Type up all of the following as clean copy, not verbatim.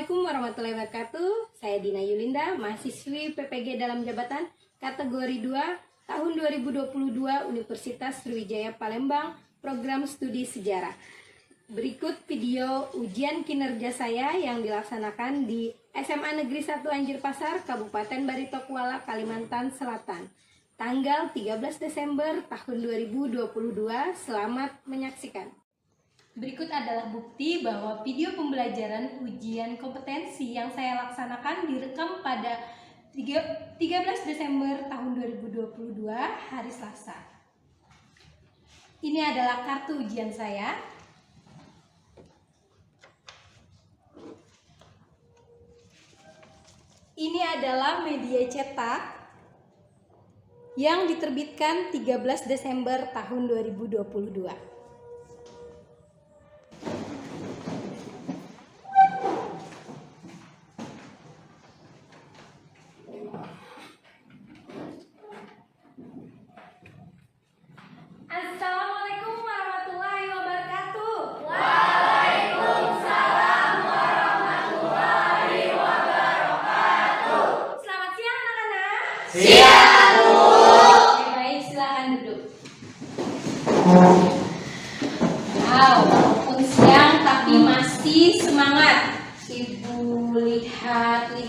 Assalamualaikum warahmatullahi wabarakatuh. Saya Dina Yulinda, mahasiswi PPG dalam jabatan kategori 2 tahun 2022 Universitas Sriwijaya Palembang, program studi sejarah. Berikut video ujian kinerja saya yang dilaksanakan di SMA Negeri 1 Anjir Pasar, Kabupaten Barito Kuala, Kalimantan Selatan. Tanggal 13 Desember tahun 2022. Selamat menyaksikan. Berikut adalah bukti bahwa video pembelajaran ujian kompetensi yang saya laksanakan direkam pada 13 Desember tahun 2022 hari Selasa. Ini adalah kartu ujian saya. Ini adalah media cetak yang diterbitkan 13 Desember tahun 2022. Assalamualaikum warahmatullahi wabarakatuh. Waalaikumsalam warahmatullahi wabarakatuh. Selamat siang anak-anak. Siang, Bu. Oke, baik, silakan duduk. Wow, walaupun siang tapi masih semangat. Ibu lihat di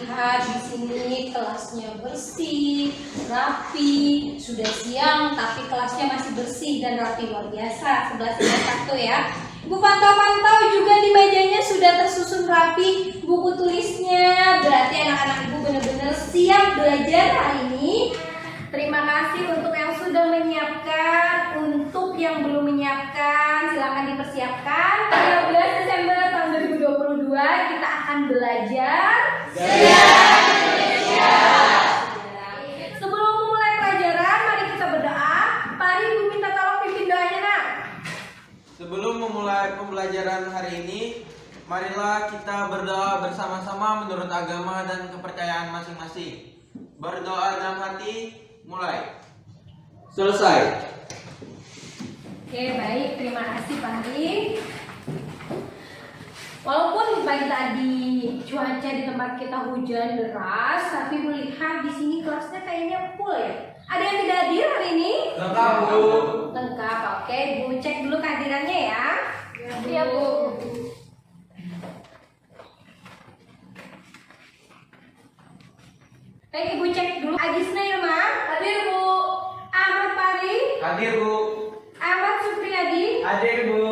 sini kelasnya bersih, rapi. Sudah siang tapi kelasnya masih bersih dan rapi, luar biasa. 11 ya. Ibu pantau-pantau juga di mejanya sudah tersusun rapi buku tulisnya. Berarti anak-anak ibu benar-benar siap belajar hari ini. Terima kasih untuk yang sudah menyiapkan. Untuk yang belum menyiapkan, silakan dipersiapkan. 13 Desember tahun 2022 kita akan belajar Sejarah Indonesia. Sebelum memulai pelajaran, mari kita berdoa. Mari ibu minta tolong pimpin doanya, nak. Sebelum memulai pembelajaran hari ini, marilah kita berdoa bersama-sama menurut agama dan kepercayaan masing-masing. Berdoa dalam hati, mulai. Selesai. Oke, baik. Terima kasih, Pak Hari. Walaupun pagi tadi cuaca di tempat kita hujan deras, tapi melihat di sini kelasnya kayaknya full ya. Ada yang tidak hadir hari ini? Lengkap, Bu. Lengkap, oke. Bu cek dulu kehadirannya ya. Iya, Bu. Baik, Ibu cek dulu. Agisna Ilma, hadir, Bu. Ahmad Pari, Hadir, Bu. Ahmad Supriyadi, Hadir, Bu.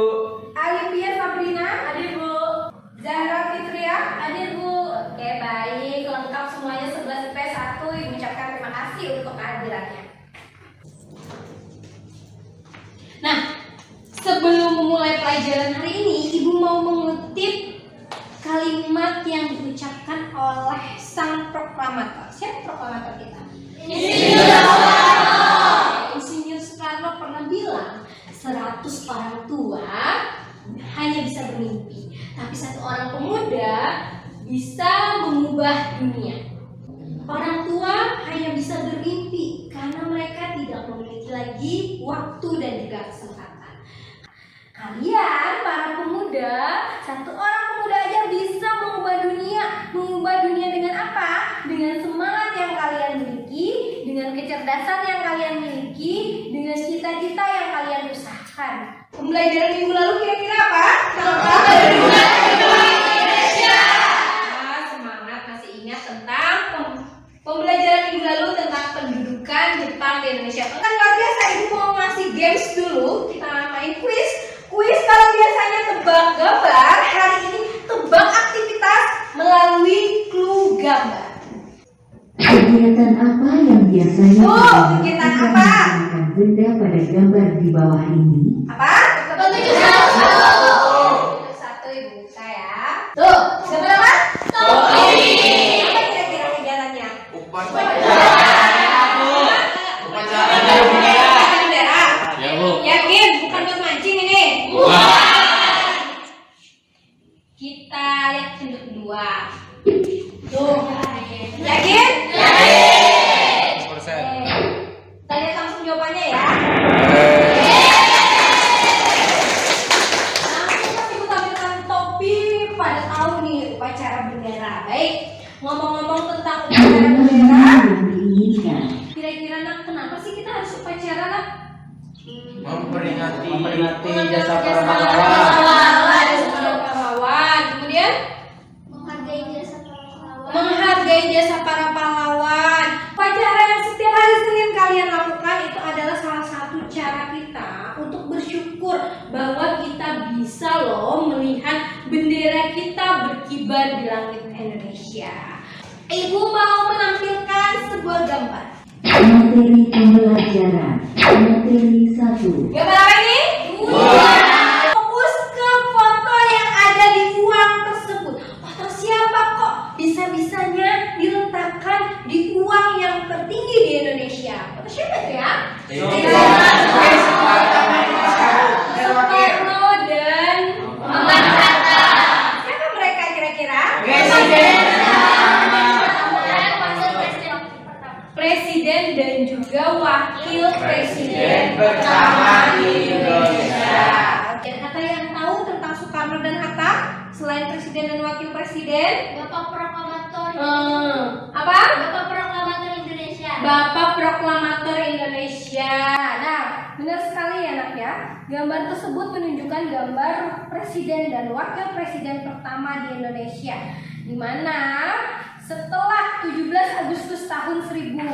Alifia Sabrina, hadir, Bu. Zahra Fitria, hadir, Bu. Oke, baik, lengkap semuanya 11 IPS 1. Ibu ucapkan terima kasih untuk kehadirannya. Nah, sebelum memulai pelajaran hari ini, Ibu mau mengutip kalimat yang diucapkan oleh sang proklamator. Siapa proklamator kita? Insinyur Soekarno. Insinyur Soekarno pernah bilang 100 orang tua hanya bisa bermimpi, tapi 1 orang pemuda bisa mengubah dunia. Orang tua hanya bisa bermimpi karena mereka tidak memiliki lagi waktu dan juga kesempatan. Kalian para pemuda, 1 orang pemuda aja bisa mengubah dunia. Mengubah dunia dengan apa? Dengan semangat yang kalian miliki, dengan kecerdasan yang kalian miliki, dengan cita-cita yang kalian usahakan. Pembelajaran minggu lalu kira-kira apa? Semangat, masih ingat tentang pembelajaran minggu lalu tentang pendudukan Jepang di Indonesia. Kan luar biasa, Ibu mau ngasih games dulu. Kita main quiz. Kuis kalau biasanya tebak gambar, hari ini tebak aktivitas melalui clue gambar. Kegiatan apa yang biasanya kegiatan apa? menggunakan benda pada gambar di bawah ini? Apa? Bentuk satu. Bentuk satu, Ibu buka ya. Tuh, gambar apa? Topi. Apa kira-kira kegiatannya? Upacara. Upacara Bendera. Bendera. Ya, Bu. Yakin bukan buat mancing ini? Kita lihat bentuk kedua. Tuh. Yakin? Yakin. 100%. Kita lihat langsung jawabannya ya. Langsung pas Ibu tampilkan topi pada tahu nih upacara upacara bendera. Baik, ngomong-ngomong tentang upacara Mana bendera, yang diinginkan? kira-kira nak kenapa sih kita harus upacara nak? Memperingati jasa para pahlawan. Pahlawan. Kemudian Menghargai jasa para pahlawan. menghargai jasa para pahlawan. Upacara yang setiap hari Senin kalian lakukan itu adalah salah satu cara kita untuk bersyukur bahwa kita bisa loh melihat bendera kita berkibar di langit Indonesia. Ibu mau menampilkan sebuah gambar. Materi pembelajaran. Materi 1. Gambar apa ini? Fokus ke foto yang ada di uang tersebut. Foto siapa kok bisa-bisanya diletakkan di uang yang tertinggi di Indonesia? Foto siapa itu ya? Soekarno dan Hatta. Siapa mereka kira-kira? Presiden dan juga wakil presiden pertama di Indonesia. Dan Hatta yang tahu tentang Soekarno dan Hatta selain presiden dan wakil presiden? Bapak Proklamator. Apa? Bapak Proklamator Indonesia. Bapak Proklamator Indonesia. Nah, benar sekali ya nak ya. Gambar tersebut menunjukkan gambar presiden dan wakil presiden pertama di Indonesia, di mana setelah 17 Agustus tahun 1945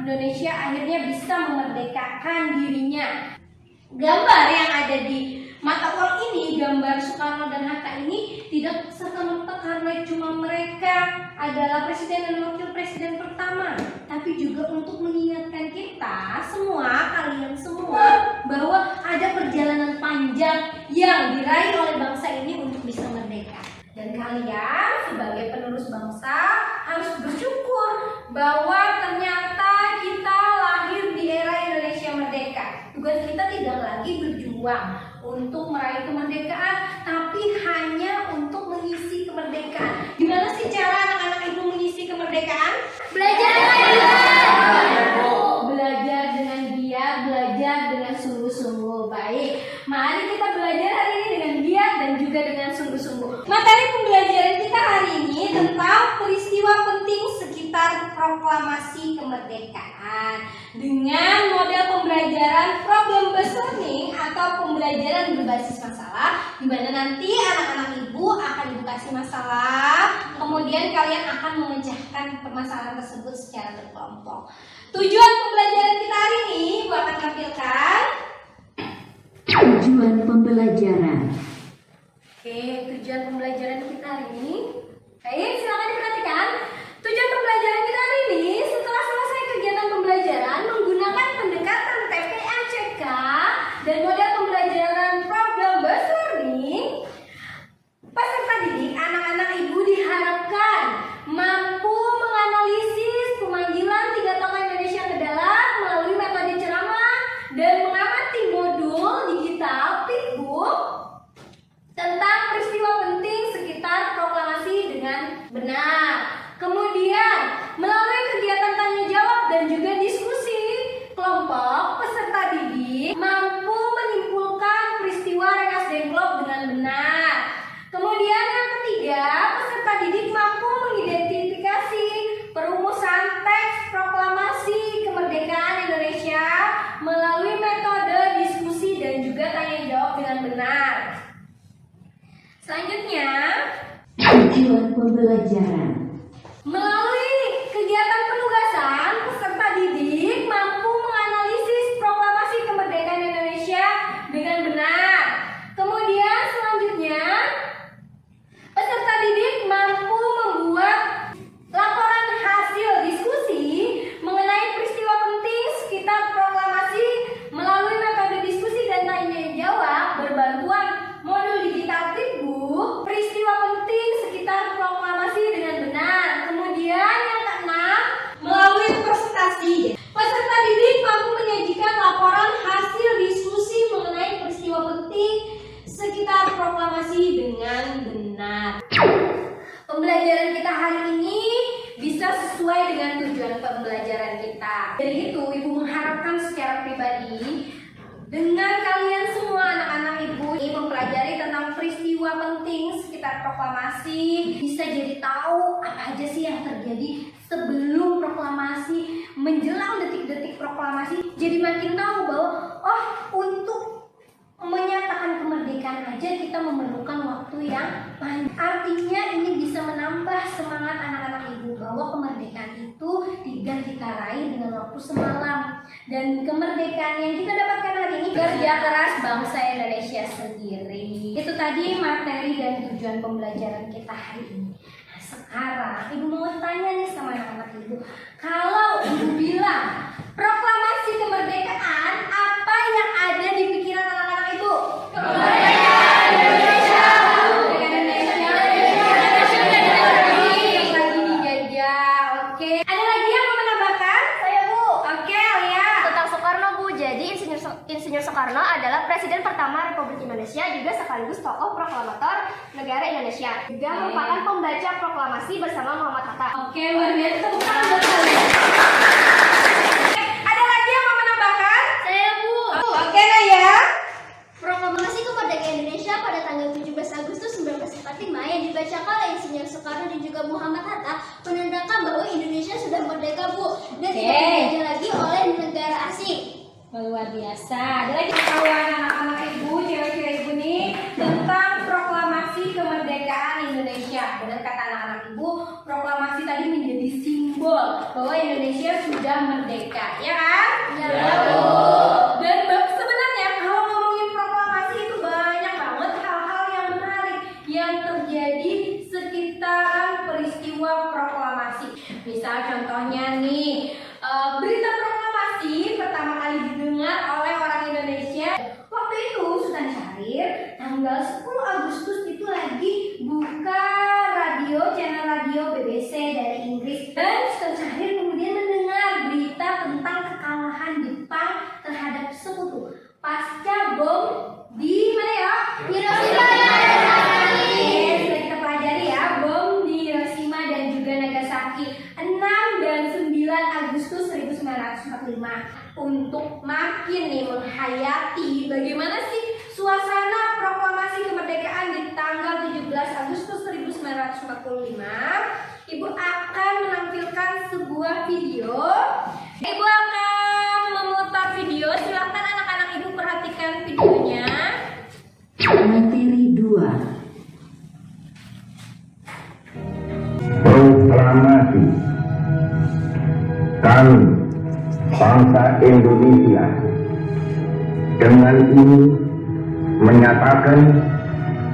Indonesia akhirnya bisa memerdekakan dirinya. Gambar yang ada di mata uang ini, gambar Soekarno dan Hatta ini tidak serta-merta karena cuma mereka adalah presiden dan wakil presiden pertama, tapi juga untuk mengingatkan kita semua, kalian semua, bahwa ada perjalanan panjang yang diraih oleh bangsa ini untuk bisa merdeka. Dan kalian sebagai penerus bangsa harus bersyukur bahwa ternyata kita lahir di era Indonesia merdeka. Tugas kita tidak lagi berjuang untuk meraih kemerdekaan, tapi hanya untuk mengisi kemerdekaan. Gimana sih cara anak-anak ibu mengisi kemerdekaan? Belajar dengan giat. Belajar dengan giat, belajar dengan sungguh-sungguh. Baik, mari kita belajar hari ini dengan giat dan juga dengan sungguh-sungguh. Materi pembelajaran kita hari ini tentang peristiwa penting sekitar proklamasi kemerdekaan dengan model pembelajaran problem based learning atau pembelajaran berbasis masalah, di mana nanti anak-anak ibu akan dikasih masalah, kemudian kalian akan memecahkan permasalahan tersebut secara berkelompok. Tujuan pembelajaran kita hari ini ibu akan tampilkan. Tujuan pembelajaran. Oke, tujuan pembelajaran kita hari ini. Baik, silakan diperhatikan. Tujuan pembelajaran kita hari ini setelah selesai kegiatan pembelajaran menggunakan pendekatan TPACK dan model pembelajaran problem based learning, peserta didik anak-anak ibu diharapkan mampu menganalisis pemanggilan 3 tokoh Indonesia ke dalam melalui metode ceramah dan mengamati modul digital Pitbook tentang peristiwa penting sekitar proklamasi dengan benar. Kemudian, melalui kegiatan tanya jawab dan juga diskusi kelompok, peserta didik mampu menyimpulkan peristiwa Rengas Dengklok dengan benar. Kemudian yang ketiga, peserta didik mampu mengidentifikasi perumusan teks proklamasi kemerdekaan Indonesia melalui metode diskusi dan juga tanya jawab dengan benar. Selanjutnya, Tujuan pembelajaran. melalui kegiatan penugasan, peserta didik mampu menganalisis proklamasi kemerdekaan Indonesia dengan benar. Kemudian selanjutnya, peserta didik mampu membuat laporan hasil diskusi mengenai peristiwa penting sekitar proklamasi melalui metode diskusi dan tanya jawab berbantuan modul digital Pitbook, peristiwa penting sekitar proklamasi dengan benar. Kemudian yang keenam, melalui presentasi, peserta didik mampu menyajikan laporan hasil diskusi mengenai peristiwa penting sekitar proklamasi dengan benar. Pembelajaran kita hari ini bisa sesuai dengan tujuan pembelajaran kita. Dari itu, ibu mengharapkan secara pribadi dengan kalian semua anak-anak ibu ini mempelajari tentang peristiwa peristiwa penting sekitar proklamasi, bisa jadi tahu apa aja sih yang terjadi sebelum proklamasi, menjelang detik-detik proklamasi, jadi makin tahu bahwa oh, untuk menyatakan kemerdekaan aja kita memerlukan waktu yang panjang. Artinya ini bisa menambah semangat anak-anak ibu bahwa kemerdekaan itu tidak kita raih dengan waktu semalam. Dan kemerdekaan yang kita dapatkan hari ini kerja keras bangsa Indonesia sendiri. Itu tadi materi dan tujuan pembelajaran kita hari ini. Nah, sekarang ibu mau tanya nih sama anak-anak ibu, kalau ibu bilang proklamasi kemerdekaan, apa yang ada di pikiran anak-anak ibu? Kemerdekaan Indonesia. Kemerdekaan Indonesia. Lagi dijajah. Oke. Ada lagi yang mau menambahkan? Saya Bu. Oke, Alia. Tentang Soekarno Bu, jadi Insinyur Soekarno adalah Presiden pertama Republik Indonesia, juga sekaligus tokoh proklamator negara Indonesia. Juga merupakan pembaca proklamasi bersama Muhammad Hatta. Oke, luar biasa. Tepuk tangan buat kalian. Ada lagi yang mau menambahkan? Saya Bu. Oke, Naya. Proklamasi kemerdekaan Indonesia pada tanggal 17 Agustus 1945 yang dibacakan oleh Insinyur Soekarno dan juga Muhammad Hatta menandakan bahwa Indonesia sudah merdeka Bu dan tidak dijajah lagi oleh negara asing. Luar biasa. Ada lagi pengetahuan anak-anak ibu, cewek-cewek ibu nih tentang proklamasi kemerdekaan Indonesia. Benar kata anak-anak ibu, proklamasi tadi menjadi simbol bahwa Indonesia sudah merdeka, ya kan? Ya, Bu. Dan sebenarnya kalau ngomongin proklamasi itu banyak banget hal-hal yang menarik yang terjadi sekitar peristiwa proklamasi. Misal contohnya nih, berita proklamasi pertama kali didengar oleh orang Indonesia. Waktu itu Sultan Syahrir tanggal 10 Agustus itu lagi buka radio, channel radio BBC dari Inggris. Dan Sultan Syahrir kemudian mendengar berita tentang kekalahan Jepang terhadap sekutu pasca bom di mana ya? Hiroshima. Sudah kita pelajari ya, bom di Hiroshima dan juga Nagasaki 6 dan 9 Agustus 1945. Untuk makin nih menghayati bagaimana sih suasana proklamasi kemerdekaan di tanggal 17 Agustus 1945, Ibu akan menampilkan sebuah video. Ibu akan memutar video, silakan anak-anak ibu perhatikan videonya. Materi 2. Proklamasi. Kami, bangsa Indonesia, dengan ini menyatakan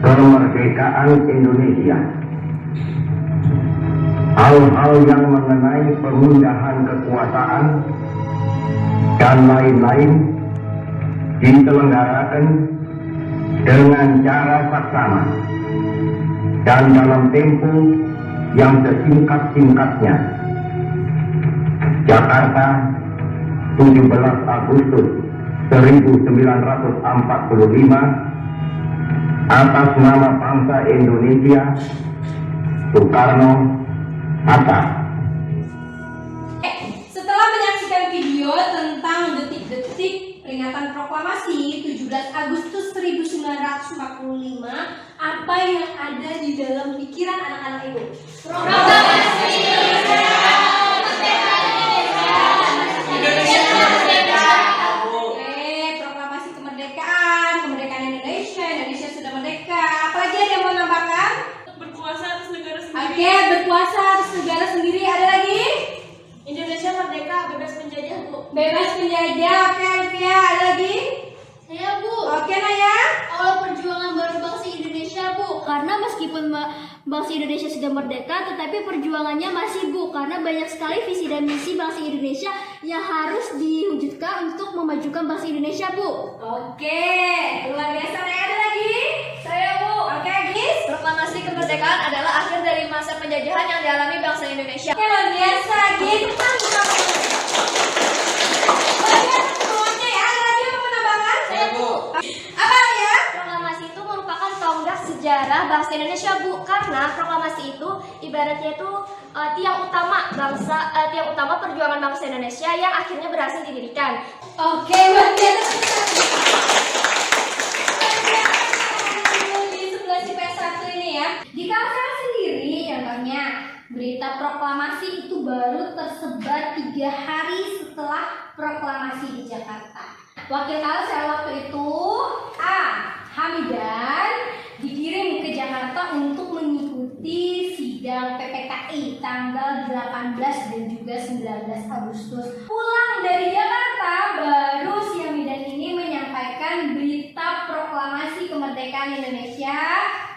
kemerdekaan Indonesia. Hal-hal yang mengenai pemindahan kekuasaan dan lain-lain diselenggarakan dengan cara saksama dan dalam tempo yang sesingkat-singkatnya. Jakarta, 17 Agustus 1945, atas nama bangsa Indonesia, Soekarno Hatta. Setelah menyaksikan video tentang detik-detik peringatan proklamasi 17 Agustus 1945, apa yang ada di dalam pikiran anak-anak ibu? Proklamasi proklamasi kemerdekaan Indonesia, Indonesia sudah merdeka. Apalagi ada yang mau nambahkan? Berkuasa atas negara sendiri. Oke, berkuasa atas negara sendiri. Ada lagi? Indonesia merdeka, bebas penjajah Bu. Bebas penjajah. Oke, Alfia. Ada lagi? Saya Bu. Oke, Naya. Awal perjuangan baru bangsa Indonesia Bu. Karena meskipun bangsa Indonesia sudah merdeka, tetapi perjuangannya masih Bu. Karena banyak sekali visi dan misi bangsa Indonesia yang harus diwujudkan untuk memajukan bangsa Indonesia Bu. Oke, luar biasa. Naya, ada lagi? Saya Bu. Oke, Gis. Proklamasi kemerdekaan adalah akhir dari masa penjajahan yang dialami bangsa Indonesia. Oke, luar biasa. Gis. Luar biasa semuanya ya. Ada lagi yang mau menambahkan? Saya Bu. Apa ya? Proklamasi itu merupakan tonggak sejarah bangsa Indonesia Bu, karena proklamasi itu ibaratnya itu tiang utama perjuangan bangsa Indonesia yang akhirnya berhasil didirikan. Oke, luar biasa. Di sebelah si Di Kalsel sendiri contohnya, berita proklamasi itu baru tersebar 3 hari setelah proklamasi di Jakarta. Wakil Kalsel waktu itu A. Hamidan dikirim ke Jakarta untuk mengikuti sidang PPKI tanggal 18 dan juga 19 Agustus. Pulang dari Jakarta, baru si Hamidan ini menyampaikan berita proklamasi kemerdekaan Indonesia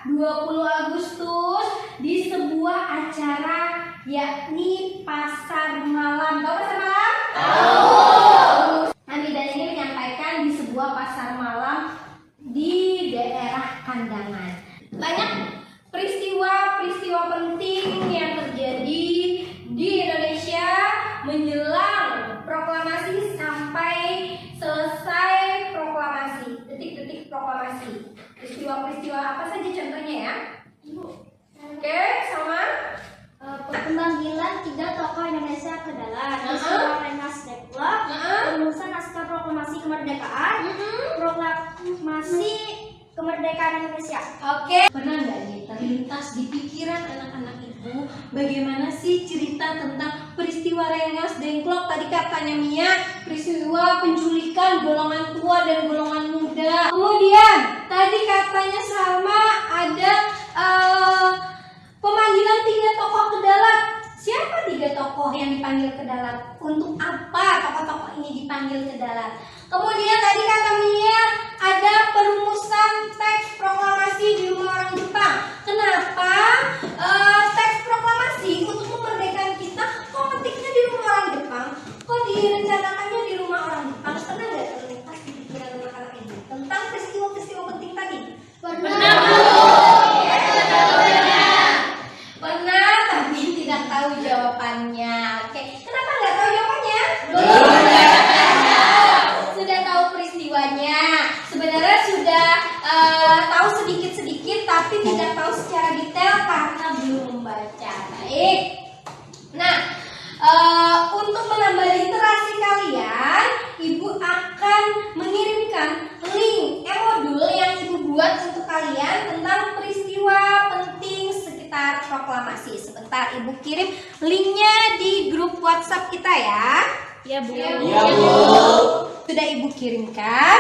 20 Agustus di sebuah acara yakni Pasar Malam. Tahu Pasar Malam? Tahu. Hamidan ini menyampaikan di sebuah pasar malam di daerah Kandangan. Banyak peristiwa-peristiwa penting yang terjadi di Indonesia menjelang proklamasi sampai selesai proklamasi, detik-detik proklamasi. Peristiwa-peristiwa apa saja contohnya ya? Oke, sama? Pemanggilan 3 tokoh Indonesia ke dalam peristiwa Rengas Dengklok, perumusan naskah proklamasi kemerdekaan, proklamasi kemerdekaan Indonesia. Oke. Pernah nggak nih terlintas di pikiran anak-anak ibu bagaimana sih cerita tentang peristiwa Rengas Dengklok? Tadi katanya Mia, peristiwa penculikan golongan tua dan golongan muda. Kemudian tadi katanya Salma ada pemanggilan 3 tokoh ke dalam. Siapa 3 tokoh yang dipanggil ke dalam? Untuk apa tokoh-tokoh ini dipanggil ke dalam? Kemudian tadi kata Mia ada perumusan teks proklamasi di rumah orang Jepang. Kenapa teks proklamasi untuk kemerdekaan kita kok ketiknya di rumah orang Jepang? Kok direncanakannya di rumah orang Jepang? Pernah nggak terlintas di pikiran anak-anak ini tentang peristiwa-peristiwa penting tadi? Pernah, tapi tidak tahu jawabannya. Oke, kenapa nggak tahu jawabannya? Sudah tahu peristiwanya. Sebenarnya sudah tahu sedikit-sedikit, tapi tidak tahu secara detail karena belum membaca. Baik. Nah, untuk menambah literasi kalian, Ibu akan mengirimkan link e-modul yang Ibu buat untuk kalian tentang peristiwa penting sekitar proklamasi. Sebentar, Ibu kirim linknya di grup WhatsApp kita ya. Ya Bu. Iya Bu. Sudah Ibu kirimkan.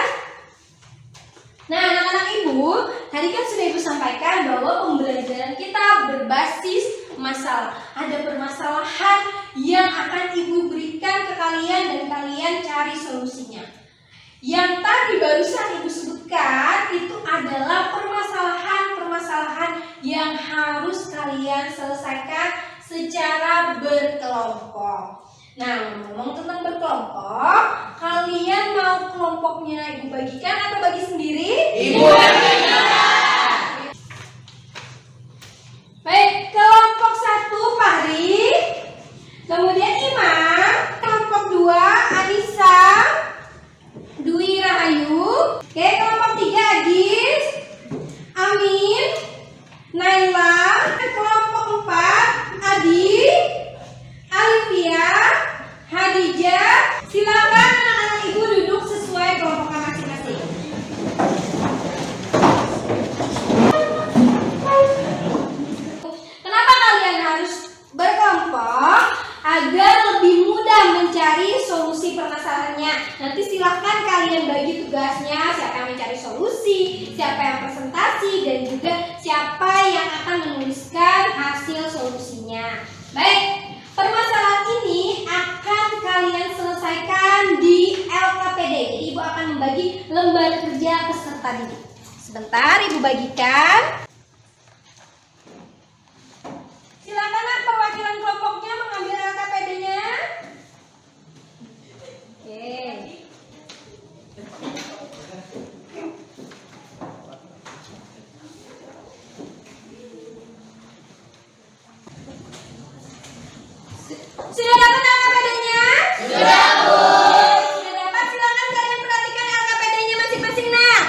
Nah, anak-anak Ibu, tadi kan sudah Ibu sampaikan bahwa pembelajaran kita berbasis masalah. Ada permasalahan yang akan Ibu berikan ke kalian dan kalian cari solusinya. Yang tadi barusan Ibu sebutkan itu adalah permasalahan-permasalahan yang harus kalian selesaikan secara berkelompok. Nah, ngomong tentang berkelompok, kalian mau kelompoknya Ibu bagikan atau bagi sendiri? Ibu bagikan. Baik, kelompok 1 Fahri, kemudian Imam, kelompok 2 Anissa, Dwi Rahayu, oke, kelompok 3 Agis, Amin, Naila, kelompok 4 Adi, Alifia, Hadijah. Silakan anak-anak Ibu duduk sesuai kelompoknya masing-masing. Kenapa kalian harus berkelompok? Agar lebih mudah mencari solusi permasalahannya. Nanti silakan kalian bagi tugasnya, siapa yang mencari solusi, siapa yang presentasi, dan juga siapa yang akan menuliskan hasil solusinya. Baik, permasalahan ini akan kalian selesaikan di LKPD. Jadi Ibu akan membagi lembar kerja peserta didik. Sebentar Ibu bagikan. Silakan perwakilan kelompoknya mengambil LKPD-nya. Oke. Sudah dapat LKPD-nya? Sudah, Bu. Sudah dapat, silakan kalian perhatikan LKPD-nya masing-masing, nah.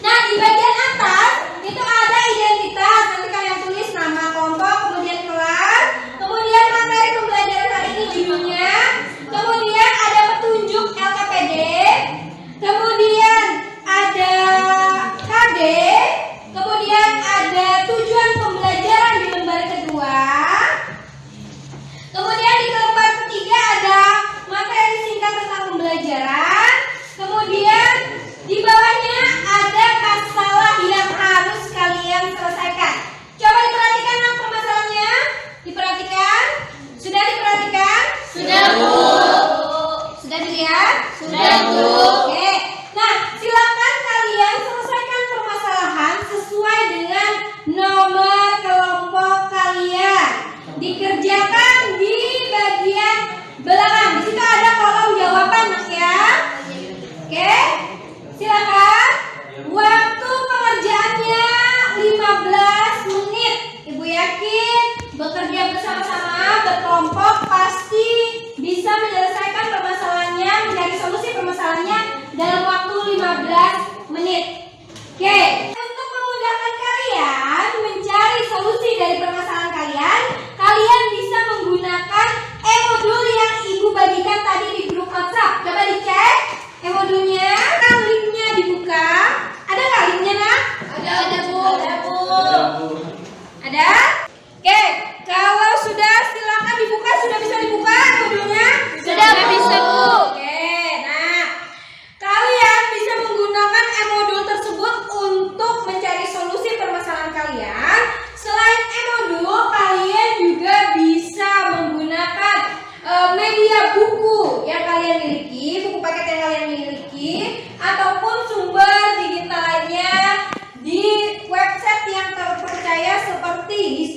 Nah, di bagian atas itu ada identitas. Nanti kalian tulis nama kelompok, kemudian kelas, kemudian materi pembelajaran hari ini judulnya, kemudian ada petunjuk LKPD, kemudian ada KD, kemudian ada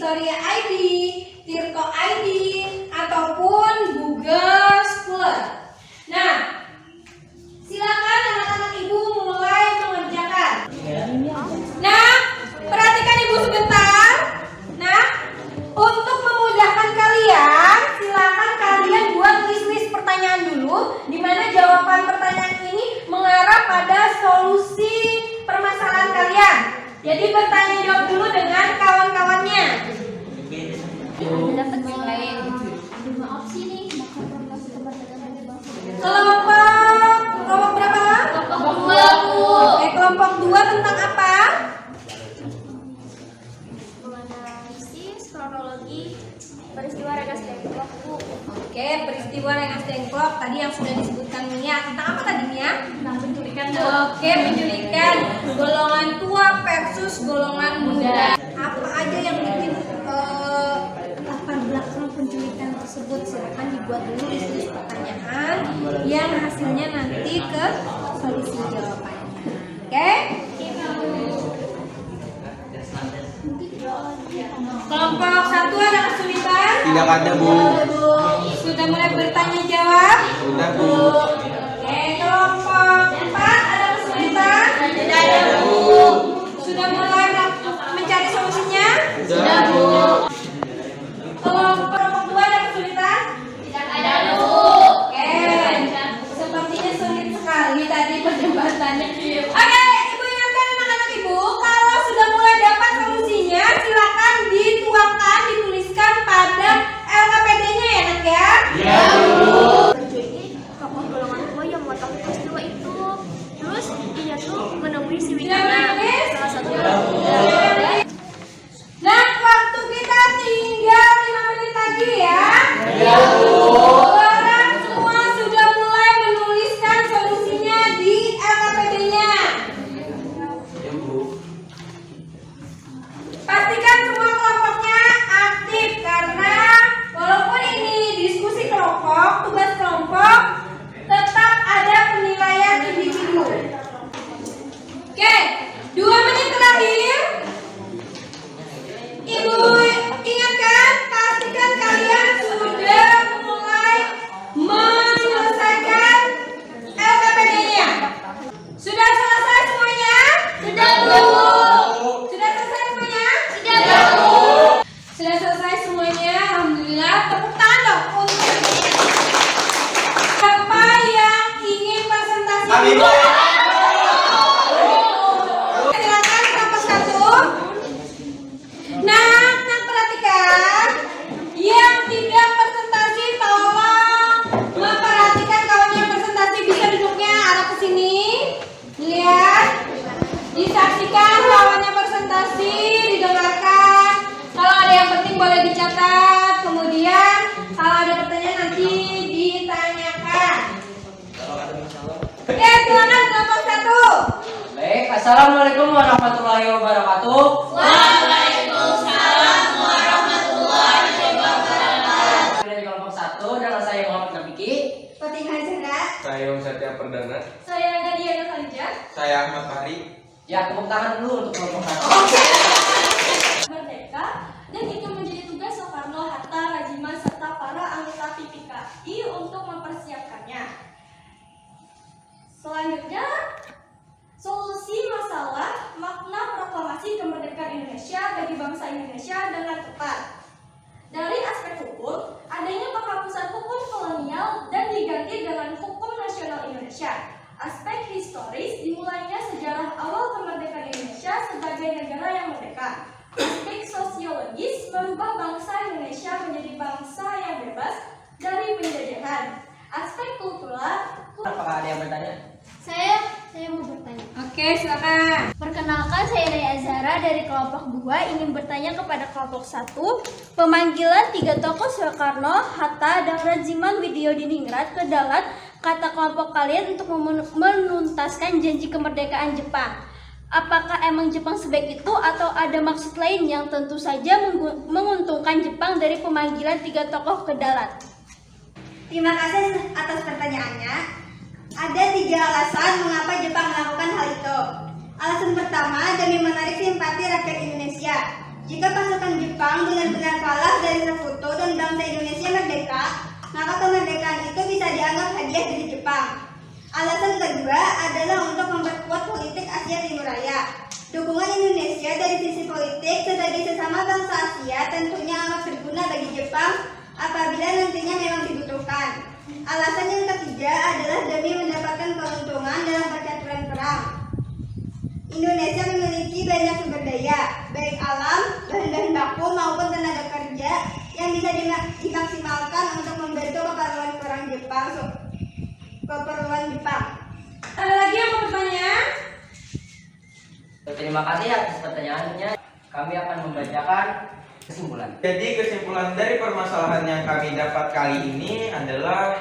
Gloria ID, Tirto ID, ataupun Google Scholar. Nah, silakan anak-anak ibu mulai mengerjakan. Nah, perhatikan ibu sebentar. Nah, untuk memudahkan kalian, silakan kalian buat list-list pertanyaan dulu, di mana jawaban pertanyaan ini mengarah pada solusi permasalahan kalian. Jadi bertanya jawab dulu dengan kawan-kawannya. Dapat lain. Ada opsi nih. Kelompok berapa? Kelompok 2. Kelompok 2 tentang apa? Analisis kronologi peristiwa Rengas Dengklok, Bu. Oke, peristiwa Rengas Dengklok tadi yang sudah disebutkan Mia. Tentang apa tadi Mia? Tentang penculikan, Bu. Oke, penculikan golongan tua versus golongan muda. Apa aja yang bikin latar belakang penculikan tersebut? Silakan dibuat dulu list pertanyaan yang hasilnya nanti ke solusi jawabannya. Oke? Kelompok 1 ada kesulitan? Tidak ada, Bu. Sudah mulai bertanya jawab? Sudah, Bu. Oke, kelompok 4 ada kesulitan? Tidak ada, Bu. Sudah mulai mencari solusinya? Sudah, Bu. Kelompok 2 ada kesulitan? Tidak ada, Bu. Oke, sepertinya sulit sekali tadi perdebatannya. Oke, ibu ingatkan anak-anak ibu, kalau sudah mulai dapat solusinya, silakan dituangkan, dituliskan pada LKPD-nya ya nak ya. Iya, Bu. Ini tokoh golongan tua yang mengetahui peristiwa itu. Terus dia tuh menemui si Wikana, salah satu Nah, waktu kita tinggal 5 menit lagi ya. Iya, Bu. Orang semua sudah mulai menuliskan solusinya di LKPD-nya. Ya, Bu. Pastikan semua kelompoknya aktif karena walaupun ini diskusi kelompok, tugas kelompok, tetap ada penilaian individu. Oke, 2 menit terakhir. Ibu ingatkan, pastikan kalian sudah mulai menyelesaikan LKPD-nya. Sudah selesai semuanya? Sudah, Bu. Sudah selesai semuanya? Sudah, Bu. Sudah selesai semuanya, alhamdulillah. Tepuk tangan dong untuk siapa yang ingin presentasi Kami, Bu. Silakan kelompok 1. Nah, perhatikan. Yang tidak presentasi tolong memperhatikan kawan yang presentasi, bisa duduknya arah ke sini. Lihat. Disaksikan kawannya presentasi, didengarkan. Kalau ada yang penting boleh dicatat. Kemudian kalau ada pertanyaan nanti ditanyakan. Oke, silakan kelompok 1. Baik, assalamualaikum warahmatullahi wabarakatuh. Waalaikumsalam warahmatullahi wabarakatuh. Dari kelompok 1 dengan saya Muhammad Nafiki. Fatin Hajara. Saya Satya Perdana. Saya Nadia Khadija. Saya Ahmad Fahri. Ya, tepuk tangan dulu untuk kelompok 1. Merdeka, dan itu menjadi tugas Soekarno, Hatta, Rajiman, serta para anggota PPKI untuk mempersiapkannya. Selanjutnya, solusi masalah makna proklamasi kemerdekaan Indonesia bagi bangsa Indonesia dengan tepat. Dari aspek hukum, adanya penghapusan hukum kolonial dan diganti dengan hukum nasional Indonesia. Aspek historis, dimulainya sejarah awal kemerdekaan Indonesia sebagai negara yang merdeka. Aspek sosiologis, merubah bangsa Indonesia menjadi bangsa yang bebas dari penjajahan. Aspek kultural, Apakah ada yang bertanya? Saya mau bertanya. Oke, silakan. Perkenalkan, saya Naya Azhara dari kelompok 2 ingin bertanya kepada kelompok 1. Pemanggilan 3 tokoh Soekarno, Hatta, dan Rajiman Widyodiningrat ke Dalat, kata kelompok kalian untuk menuntaskan janji kemerdekaan Jepang. Apakah emang Jepang sebaik itu atau ada maksud lain yang tentu saja menguntungkan Jepang dari pemanggilan 3 tokoh ke Dalat? Terima kasih atas pertanyaannya. Ada 3 alasan mengapa Jepang melakukan hal itu. Alasan pertama, demi menarik simpati rakyat Indonesia. Jika pasukan Jepang dengan maka kemerdekaan itu bisa dianggap hadiah dari Jepang. Alasan kedua adalah untuk memperkuat politik Asia Timur Raya. Dukungan Indonesia dari sisi politik sebagai sesama bangsa Asia tentunya amat berguna bagi Jepang apabila nantinya memang dibutuhkan. Alasan yang ketiga adalah demi mendapatkan keuntungan dalam percaturan perang. Indonesia memiliki banyak sumber daya, baik alam, bahan baku maupun tenaga kerja yang bisa dimaksimalkan untuk membantu keperluan Jepang. Ada lagi yang mau bertanya? Terima kasih atas pertanyaannya. Kami akan membacakan kesimpulan. Jadi kesimpulan dari permasalahan yang kami dapat kali ini adalah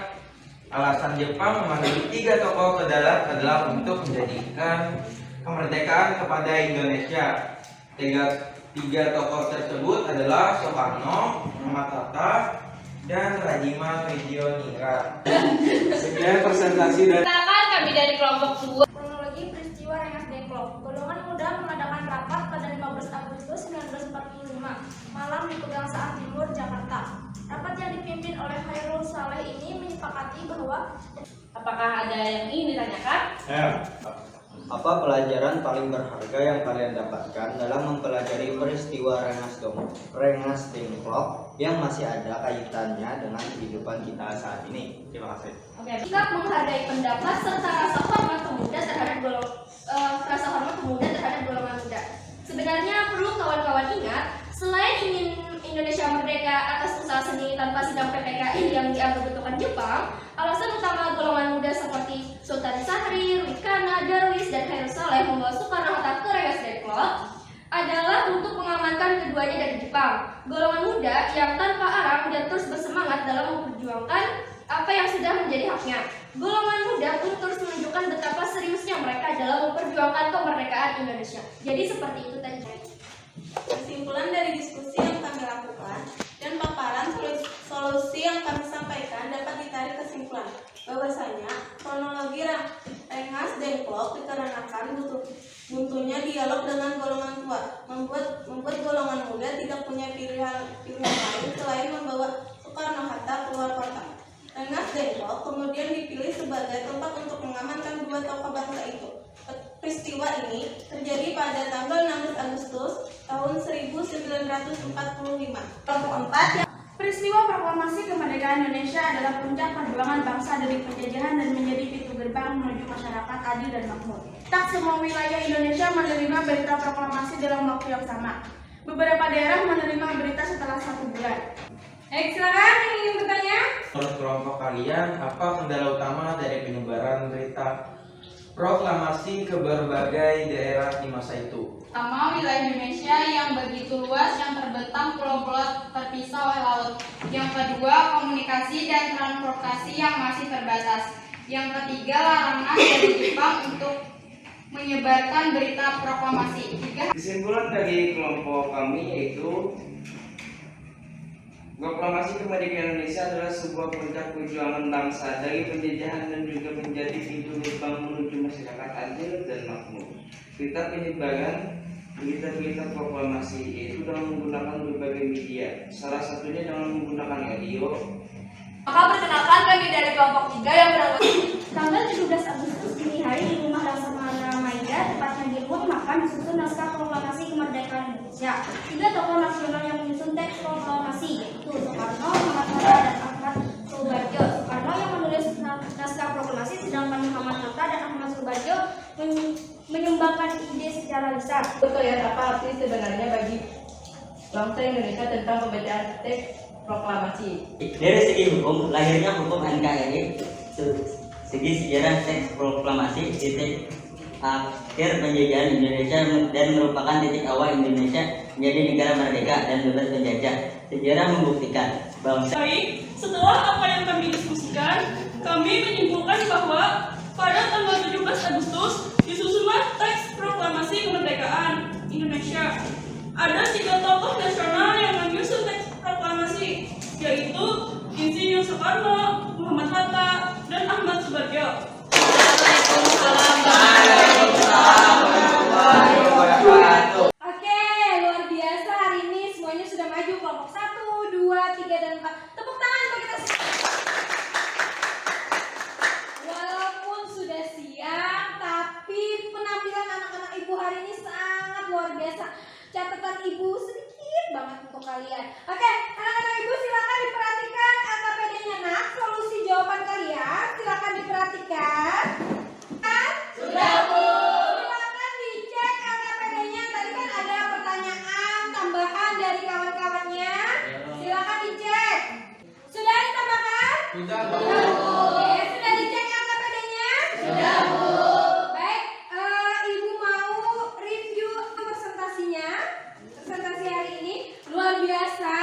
alasan Jepang memanggil 3 tokoh ke darat adalah untuk menjadikan kemerdekaan kepada Indonesia. Tiga tokoh tersebut adalah Soekarno, Muhammad Hatta, dan Rajiman Widioningrat. Sekian presentasi dari Kami dari kelompok 2. Kronologi peristiwa Rengas Dengklok. Golongan muda mengadakan rapat pada 15 Agustus 1945 malam di Pegangsaan Timur, Jakarta. Rapat yang dipimpin oleh Khairul Saleh ini menyepakati bahwa Apakah ada yang ingin ditanyakan? Apa pelajaran paling berharga yang kalian dapatkan dalam mempelajari peristiwa Rengas Dengklok yang masih ada kaitannya dengan kehidupan kita saat ini? Terima kasih. Sikap menghargai pendapat serta rasa hormat pemuda terhadap golongan muda. Sebenarnya perlu kawan-kawan ingat, selain ingin Indonesia merdeka atas usaha sendiri tanpa sidang PPKI yang dianggap bentukan Jepang, alasan utama golongan muda seperti Sultan Syahrir, Wikana, Darwis, dan Khairul Saleh membawa Soekarno-Hatta ke Rengas Dengklok adalah untuk mengamankan keduanya dari Jepang. Golongan muda yang tanpa arang dan terus bersemangat dalam memperjuangkan apa yang sudah menjadi haknya. Golongan muda pun terus menunjukkan betapa seriusnya mereka dalam memperjuangkan kemerdekaan Indonesia. Jadi seperti itu tadi. kesimpulan dari diskusi yang kami lakukan dan paparan solusi yang kami sampaikan dapat ditarik kesimpulan bahwasanya kronologi Rengas Dengklok dikarenakan buntunya dialog dengan golongan tua membuat golongan muda tidak punya pilihan lain selain membawa Soekarno-Hatta keluar kota. Rengas Dengklok kemudian dipilih sebagai tempat untuk mengamankan 2 tokoh bangsa itu. Peristiwa ini terjadi pada tanggal 16 Agustus tahun 1945. Kelompok 4 Peristiwa proklamasi kemerdekaan Indonesia adalah puncak perjuangan bangsa dari penjajahan dan menjadi pintu gerbang menuju masyarakat adil dan makmur. Tak semua wilayah Indonesia menerima berita proklamasi dalam waktu yang sama. Beberapa daerah menerima berita setelah 1 bulan. Silakan yang ingin bertanya. Menurut kelompok kalian, apa kendala utama dari penyebaran berita proklamasi ke berbagai daerah di masa itu? Pertama, wilayah Indonesia yang begitu luas yang terbentang pulau-pulau terpisah oleh laut. Yang kedua, komunikasi dan transportasi yang masih terbatas. Yang ketiga, larangan dari Jepang untuk menyebarkan berita proklamasi. Kesimpulan dari kelompok kami yaitu proklamasi kemerdekaan Indonesia adalah sebuah puncak perjuangan bangsa dari penjajahan dan juga menjadi pintu gerbang menuju masyarakat adil dan makmur. Kita penyebaran berita-berita proklamasi yaitu dengan menggunakan berbagai media, salah satunya dengan menggunakan radio. Maka perkenalkan kami dari kelompok 3 yang beranggota Tanggal 17 Agustus dini hari di Rumah Laksamana Maida, tepatnya di ruang makan, disusun naskah proklamasi kemerdekaan Indonesia. 3 tokoh nasional yang menyusun teks proklamasi yaitu Soekarno, Muhammad Hatta, dan Ahmad Subarjo. Soekarno yang menulis naskah proklamasi, sedangkan Muhammad Hatta dan Ahmad Subarjo menyumbangkan ide secara lisan. Kalian apa arti sebenarnya bagi bangsa Indonesia tentang pembacaan teks proklamasi? Dari segi hukum, lahirnya hukum NKRI, segi sejarah teks proklamasi, titik akhir penjajahan Indonesia dan merupakan titik awal Indonesia menjadi negara merdeka dan bebas penjajah. Sejarah membuktikan bangsa. Baik, setelah apa yang kami diskusikan, kami menyimpulkan bahwa pada tanggal 17 Agustus disusunlah teks proklamasi kemerdekaan Indonesia. Ada 3 tokoh nasional yang menyusun teks proklamasi, yaitu Insinyur Soekarno, Muhammad Hatta, dan Ahmad Subarjo. Oke, luar biasa hari ini semuanya sudah maju kelompok 1, 2, 3, dan 4. Tepuk tangan untuk kita. anak-anak ibu sedikit banget untuk kalian. Oke, anak-anak ibu silakan diperhatikan LKPD-nya nak. Solusi jawaban kalian silakan diperhatikan. Sudah Bu. Silakan dicek LKPD-nya. Tadi kan ada pertanyaan tambahan dari kawan-kawannya. Silakan dicek. Sudah ditambahkan? Sudah Bu. Oke, sudah dicek LKPD-nya? Sudah Bu. Baik, Ibu mau review presentasinya. Presentasi hari ini luar biasa.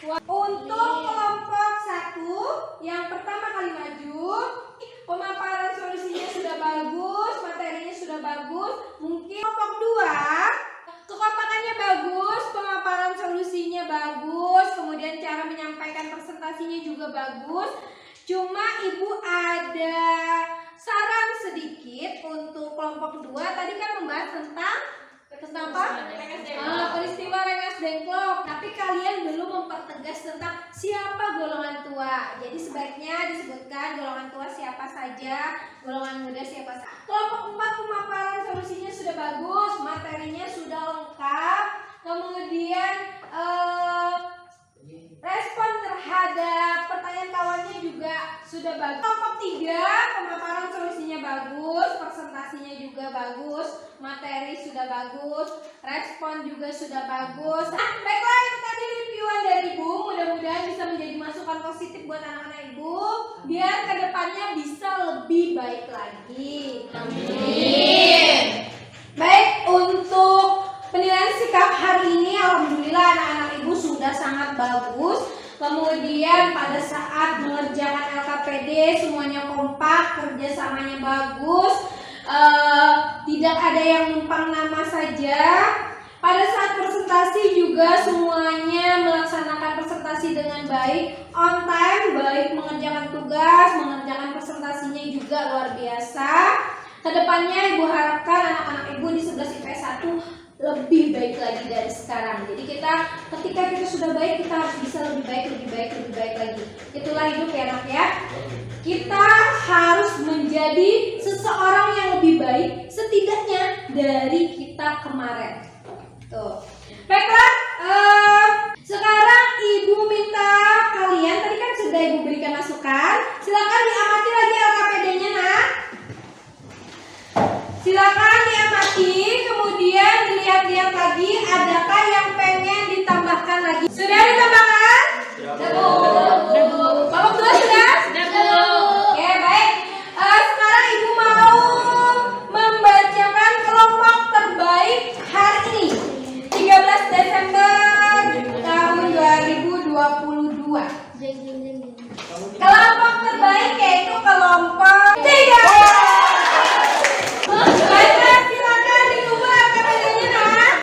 Untuk kelompok 1 yang pertama kali maju, pemaparan solusinya sudah bagus, materinya sudah bagus. Mungkin kelompok 2 kekompakannya bagus, pemaparan solusinya bagus, kemudian cara menyampaikan presentasinya juga bagus. Cuma Ibu ada saran sedikit untuk kelompok 2. Tadi kan membahas tentang apa? Peristiwa Rengas Dengklok. Tapi kalian belum mempertegas tentang siapa golongan tua. Jadi sebaiknya disebutkan golongan tua siapa saja, golongan muda siapa saja. Kelompok 4 pemaparan solusinya sudah bagus, materinya sudah lengkap. Kemudian respon terhadap pertanyaan kawannya juga sudah bagus. Kelompok 3 pemaparan solusinya bagus, presentasinya juga bagus, materi sudah bagus, respon juga sudah bagus. Baiklah, itu tadi reviewan dari Ibu. Mudah-mudahan bisa menjadi masukan positif buat anak-anak Ibu, biar kedepannya bisa lebih baik lagi. Amin. Baik, untuk penilaian sikap hari ini alhamdulillah anak-anak Ibu sudah sangat bagus. Kemudian pada saat mengerjakan LKPD semuanya kompak, kerjasamanya bagus, tidak ada yang numpang nama saja. Pada saat presentasi juga semuanya melaksanakan presentasi dengan baik, on time, baik mengerjakan tugas, mengerjakan presentasinya juga luar biasa. Kedepannya Ibu harapkan anak-anak Ibu di 11 IPS 1 lebih baik lagi dari sekarang. Jadi ketika kita sudah baik, kita harus bisa lebih baik lagi. Itulah hidup ya anak ya. Kita harus menjadi seseorang yang lebih baik setidaknya dari kita kemarin. Tuh. Baiklah, sekarang Ibu minta kalian, tadi kan sudah Ibu berikan masukan, silakan diamati lagi LKPD-nya nak. Silakan diamati, kemudian dilihat-lihat lagi adakah yang pengen ditambahkan lagi. Sudah ditambahkan? Sudah. Kelompok 2 sudah? Sudah. Oke, baik. Sekarang Ibu mau membacakan kelompok terbaik hari ini, 13 Desember tahun 2022. Kelompok terbaik yaitu kelompok 3. Baiklah, silakan diubah LKPD-nya nak.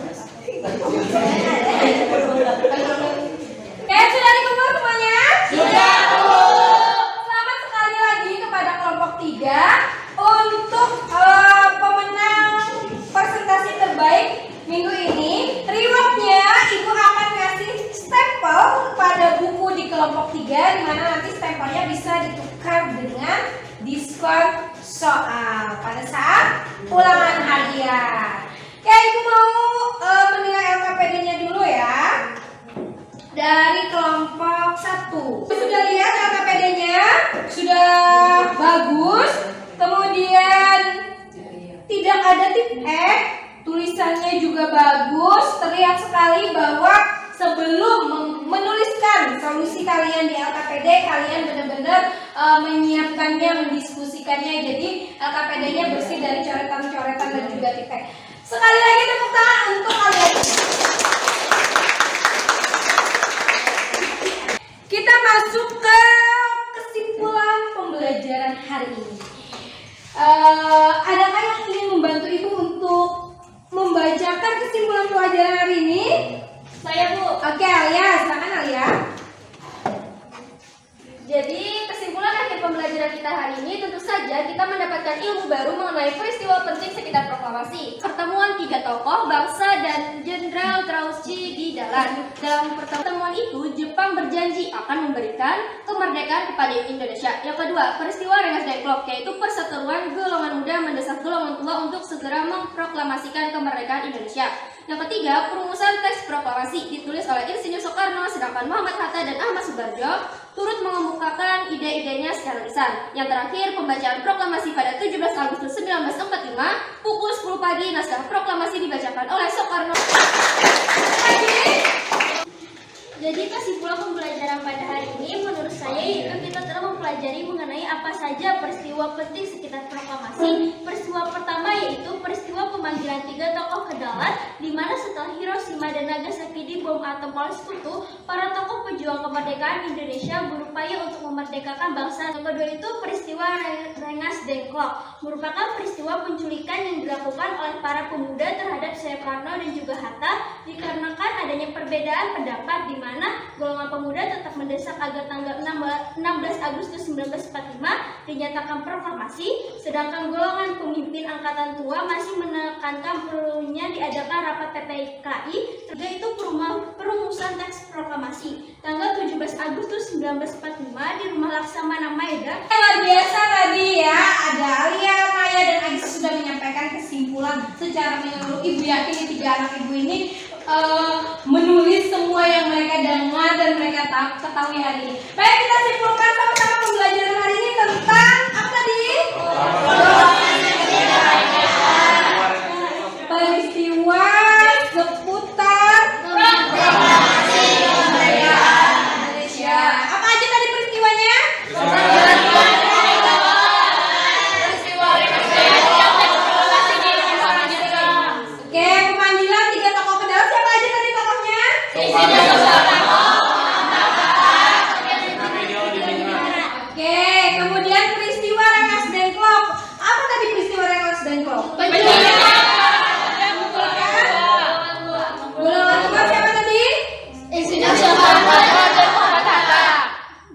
Oke, sudah dikumpul semuanya? Sudah. Selamat sekali lagi kepada kelompok 3 untuk pemenang presentasi terbaik minggu ini. Rewardnya Ibu akan kasih stempel pada buku di kelompok 3, di mana nanti stempelnya bisa ditukar dengan diskon soal pada saat ulangan harian. Ya, Ibu mau menilai LKPD-nya dulu ya. Dari kelompok 1. Sudah lihat LKPD-nya? Sudah bagus. Kemudian tidak ada tip tulisannya juga bagus. Terlihat sekali bahwa sebelum menuliskan solusi kalian di LKPD, kalian benar-benar menyiapkannya, mendiskusikannya. Jadi LKPD-nya bersih dari coretan-coretan dan juga titik. Sekali lagi tepuk tangan untuk kalian. Kita masuk ke kesimpulan pembelajaran hari ini. Adakah yang ingin membantu Ibu untuk membacakan kesimpulan pelajaran hari ini? Saya Bu. Oke, Alia, silakan Alia. Jadi kesimpulan akhir pembelajaran kita hari ini tentu saja kita mendapatkan ilmu baru mengenai peristiwa penting sekitar proklamasi. Pertemuan 3 tokoh bangsa dan Jenderal Trausti di Dalan. Dalam pertemuan itu, Jepang berjanji akan memberikan kemerdekaan kepada Indonesia. Yang kedua, peristiwa Rengas Dengklok, yaitu perseteruan golongan muda mendesak golongan tua untuk segera memproklamasikan kemerdekaan Indonesia. Yang ketiga, perumusan teks proklamasi ditulis oleh Insinyur Soekarno, sedangkan Muhammad Hatta dan Ahmad Subarjo turut mengemukakan ide-idenya secara lisan. Yang terakhir, pembacaan proklamasi pada 17 Agustus 1945 pukul 10 pagi. Naskah proklamasi dibacakan oleh Soekarno. Jadi kesimpulan pembelajaran pada hari ini menurut saya yaitu kita telah mempelajari mengenai apa saja peristiwa penting sekitar proklamasi. Peristiwa pertama yaitu peristiwa pemanggilan 3 tokoh ke Dalat, di mana setelah Hiroshima dan Nagasaki dibom atom oleh Sekutu, para tokoh pejuang kemerdekaan Indonesia berupaya untuk memerdekakan bangsa. Yang kedua itu peristiwa Rengas Dengklok, merupakan peristiwa penculikan yang dilakukan oleh para pemuda terhadap Soekarno dan juga Hatta dikarenakan adanya perbedaan pendapat di mana golongan pemuda tetap mendesak agar tanggal 16 Agustus 1945 dinyatakan proklamasi, sedangkan golongan pemimpin angkatan tua masih menekankan perlunya diadakan rapat PPKI, yaitu perumusan teks proklamasi tanggal 17 Agustus 1945 di Rumah Laksamana Maeda. Luar biasa tadi ya, ada Alia, Maya, dan Aisyah sudah menyampaikan kesimpulan secara menyeluruh. Ibu yakin ini 3 anak ibu ini menulis semua yang mereka dengar dan mereka ketahui hari ini. Baik, kita simpulkan sama-sama pembelajaran hari ini tentang apa tadi? Peristiwa seputar proklamasi kemerdekaan Indonesia. Apa aja tadi peristiwanya? Oke, pemanggilan 3 tokoh ke Dalat, siapa aja tadi tokohnya? Oke, kemudian peristiwa Rengas Dengklok. Apa tadi peristiwa Rengas Dengklok? Golongan tua siapa tadi? Insinyur Soekarno dan Muhammad Hatta.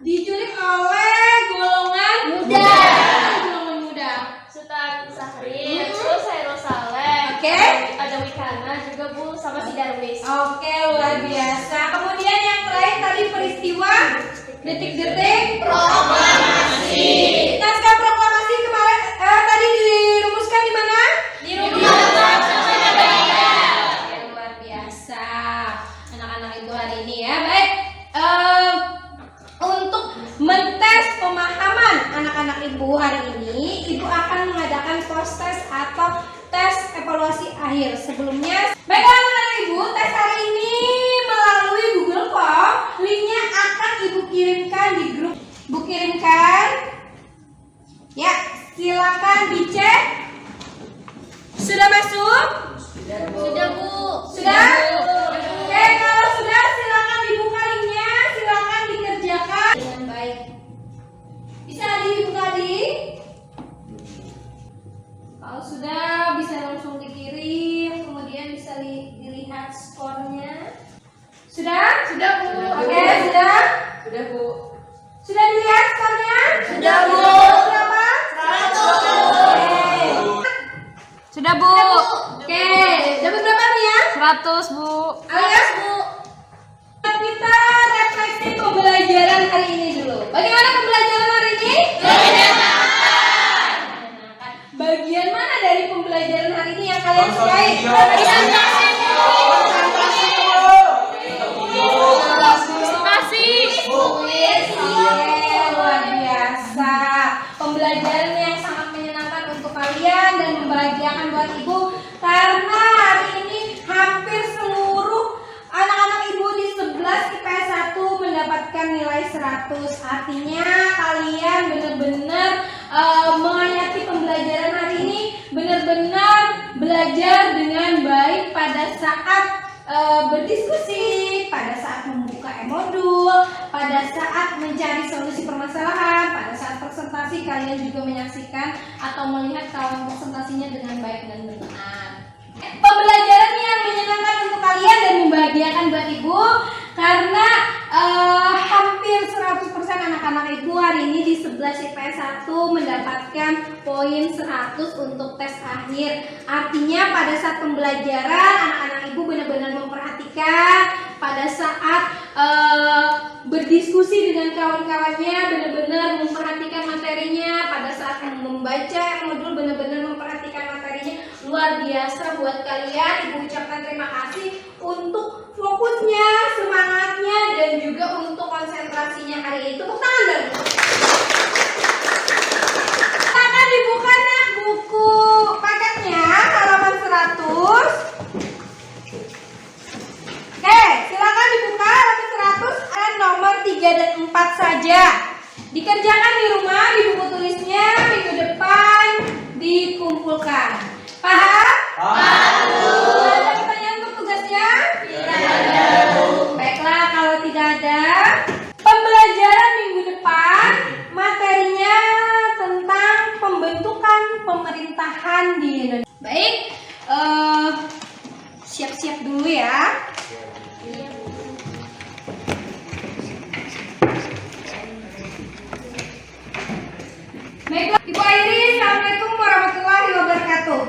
Diculik oleh golongan Muda. Golongan muda. Sultan Syahrir, terus Hairul Saleh. Oke. Ada Wikana juga Bu sama si Darwis. Oke, luar biasa. Kemudian yang terakhir tadi peristiwa detik-detik proklamasi. Naskah proklamasi kemarin tadi dirumuskan di mana? Di Rumah Laksamana Maeda. Oke, luar biasa. Anak-anak ibu hari ini ya. Baik. Untuk mentes pemahaman anak-anak ibu hari ini, ibu akan mengadakan post-test atau tes evaluasi akhir. Sebelumnya, baiklah anak-anak ibu, tes hari ini melalui Google Form. Linknya akan ibu kirimkan di grup. Bu kirimkan. Ya, silakan dicek. Sudah masuk? Sudah Bu. Sudah? Oke, kalau sudah silakan dibuka linknya, silakan dikerjakan dengan baik. Bisa dibuka di? Kalau sudah bisa langsung dikirim, kemudian bisa dilihat skornya. Sudah? Sudah Bu. Oke, sudah? Sudah Bu. Sudah dilihat skornya? Sudah, Bu. Berapa? 100. Sudah Bu. Oke, dapat berapa nih ya? 100 Bu. Alias Bu. Kita refleksi pembelajaran hari ini dulu. Bagaimana pembelajaran hari ini? Menyenangkan. Bagian mana dari pembelajaran hari ini yang kalian sukai? Luar biasa. Pembelajaran yang sangat menyenangkan untuk kalian dan membahagiakan buat ibu, karena hari ini hampir seluruh anak-anak ibu di 11 IPS 1 mendapatkan nilai 100. Artinya kalian benar-benar menghayati pembelajaran hari ini, benar-benar belajar dengan baik pada saat berdiskusi, pada saat membuka e-modul, pada saat mencari solusi permasalahan, pada saat presentasi kalian juga menyaksikan atau melihat kawan presentasinya dengan baik dan benar. Pembelajaran yang menyenangkan untuk kalian dan membahagiakan buat ibu, karena hampir 100% anak-anak ibu hari ini di 11 IPS 1 mendapatkan poin 100 untuk tes akhir. Artinya pada saat pembelajaran anak-anak ibu benar-benar memperhatikan, pada saat berdiskusi dengan kawan-kawannya benar-benar memperhatikan materinya, pada saat membaca modul benar-benar memperhatikan materinya. Luar luar biasa buat kalian. Ibu ucapkan terima kasih untuk fokusnya, semangatnya, dan juga untuk konsentrasinya hari ini. Tepuk tangan dong. Silakan dibuka nak buku paketnya halaman 100. Oke, silakan dibuka halaman 100 dan nomor 3 dan 4 saja. Dikerjakan di rumah, di buku tulisnya minggu depan dikumpulkan. Paham? Paham. Ada pertanyaan untuk tugasnya? Tidak ada. Baiklah, kalau tidak ada, pembelajaran minggu depan materinya tentang pembentukan pemerintahan di Indonesia. Baik, siap-siap dulu ya. Baiklah, Ibu Airi, Assalamualaikum warahmatullahi wabarakatuh.